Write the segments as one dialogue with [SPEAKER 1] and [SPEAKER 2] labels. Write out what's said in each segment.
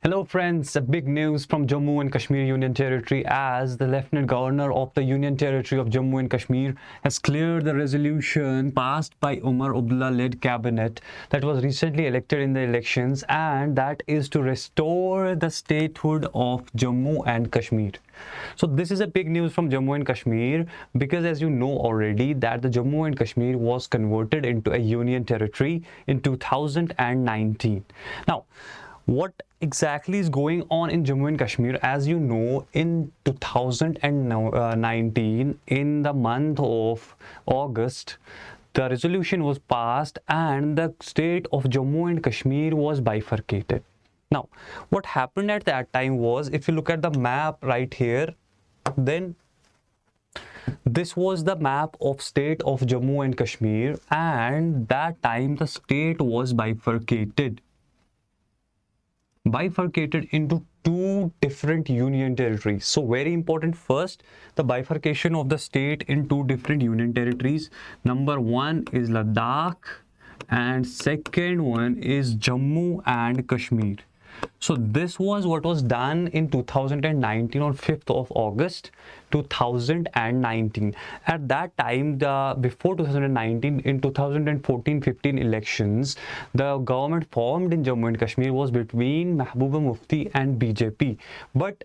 [SPEAKER 1] Hello friends, a big news from Jammu and Kashmir Union Territory as the Lieutenant Governor of the Union Territory of Jammu and Kashmir has cleared the resolution passed by Umar Abdullah-led cabinet that was recently elected in the elections, and that is to restore the statehood of Jammu and Kashmir. So this is a big news from Jammu and Kashmir because, as you know already, that the Jammu and Kashmir was converted into a union territory in 2019. Now, what exactly is going on in Jammu and Kashmir? As you know, in 2019, in the month of August, the resolution was passed and the state of Jammu and Kashmir was bifurcated. Now, what happened at that time was, if you look at the map right here, then this was the map of state of Jammu and Kashmir, and that time the state was bifurcated into two different union territories. So very important, first the bifurcation of the state in two different union territories. Number one is Ladakh and second one is Jammu and Kashmir. So this was what was done in 2019 on 5th of August 2019. At that time, before 2019, in 2014-15 elections, the government formed in Jammu and Kashmir was between Mahbooba Mufti and BJP. But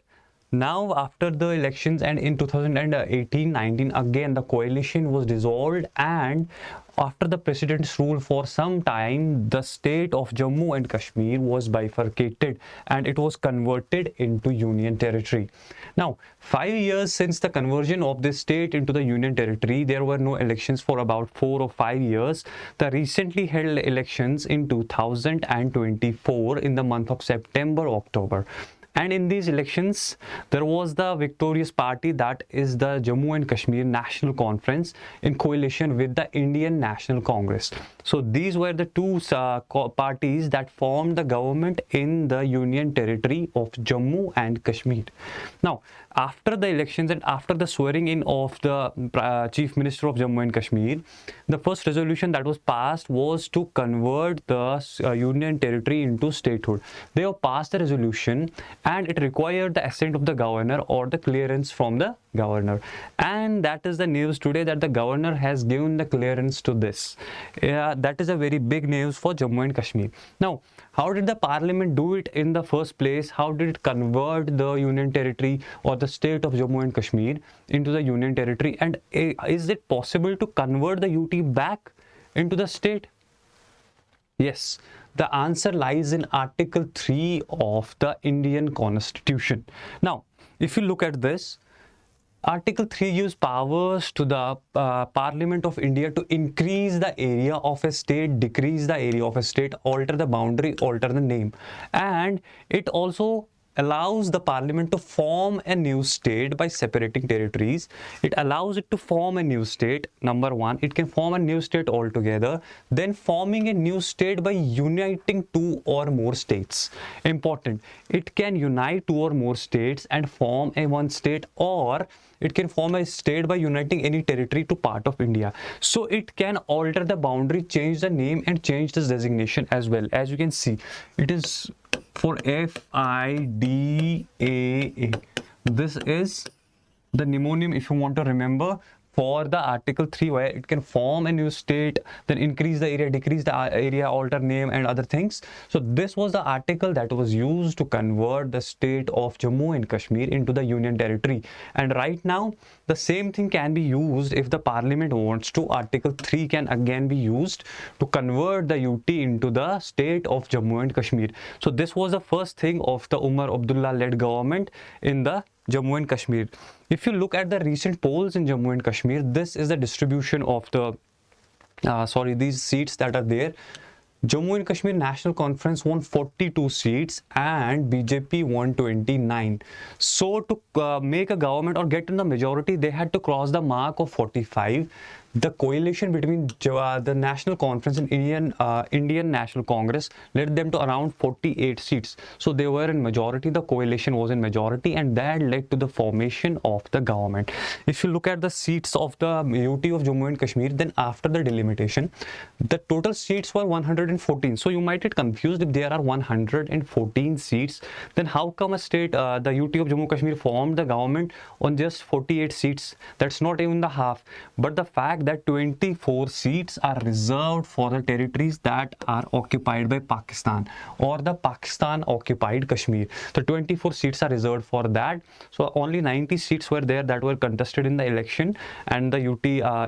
[SPEAKER 1] now, after the elections and in 2018-19, again the coalition was dissolved, and after the president's rule for some time, the state of Jammu and Kashmir was bifurcated and it was converted into union territory. Now, 5 years since the conversion of this state into the union territory, there were no elections for about 4 or 5 years. The recently held elections in 2024 in the month of September, October. And in these elections, there was the victorious party, that is the Jammu and Kashmir National Conference, in coalition with the Indian National Congress. So these were the two parties that formed the government in the Union Territory of Jammu and Kashmir. Now, after the elections and after the swearing in of the Chief Minister of Jammu and Kashmir, the first resolution that was passed was to convert the Union Territory into statehood. They have passed the resolution and it required the assent of the governor or the clearance from the governor. And that is the news today, that the governor has given the clearance to this. That is a very big news for Jammu and Kashmir. Now, how did the parliament do it in the first place? How did it convert the union territory or the state of Jammu and Kashmir into the union territory? And is it possible to convert the UT back into the state? Yes, the answer lies in Article 3 of the Indian Constitution. Now, if you look at this, Article 3 gives powers to the Parliament of India to increase the area of a state, decrease the area of a state, alter the boundary, alter the name. And it also allows the parliament to form a new state by separating territories. It allows it to form a new state. Number one, it can form a new state altogether, then forming a new state by uniting two or more states. Important, it can unite two or more states and form a one state, or it can form a state by uniting any territory to part of India. So it can alter the boundary, change the name and change this designation as well. As you can see, it is for FIDAA. This is the mnemonic, if you want to remember, for the Article 3, where it can form a new state, then increase the area, decrease the area, alter name and other things. So this was the article that was used to convert the state of Jammu and Kashmir into the union territory. And right now, the same thing can be used if the parliament wants to. Article 3 can again be used to convert the UT into the state of Jammu and Kashmir. So this was the first thing of the Umar Abdullah-led government in the Jammu and Kashmir. If you look at the recent polls in Jammu and Kashmir, this is the distribution of the these seats that are there. Jammu and Kashmir National Conference won 42 seats and BJP won 29. So to make a government or get in the majority, they had to cross the mark of 45. the coalition between the National Conference and Indian National Congress led them to around 48 seats. So they were in majority, the coalition was in majority, and that led to the formation of the government. If you look at the seats of the UT of Jammu and Kashmir, then after the delimitation, the total seats were 114. So you might get confused if there are 114 seats, then how come a state, the UT of Jammu Kashmir formed the government on just 48 seats? That's not even the half. But the fact that 24 seats are reserved for the territories that are occupied by Pakistan or the Pakistan occupied Kashmir. The 24 seats are reserved for that. So only 90 seats were there that were contested in the election, and the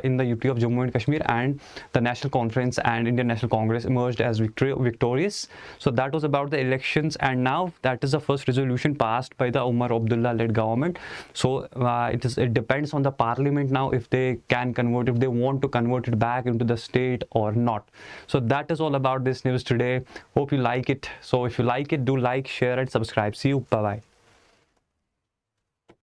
[SPEAKER 1] in the UT of Jammu and Kashmir and the National Conference and Indian National Congress emerged as victorious. So that was about the elections, and now that is the first resolution passed by the Umar Abdullah led government. So it depends on the parliament now if they can convert, if they want to convert it back into the state or not. So that is all about this news today. Hope you like it. So if you like it, do like, share and subscribe. See you. Bye bye.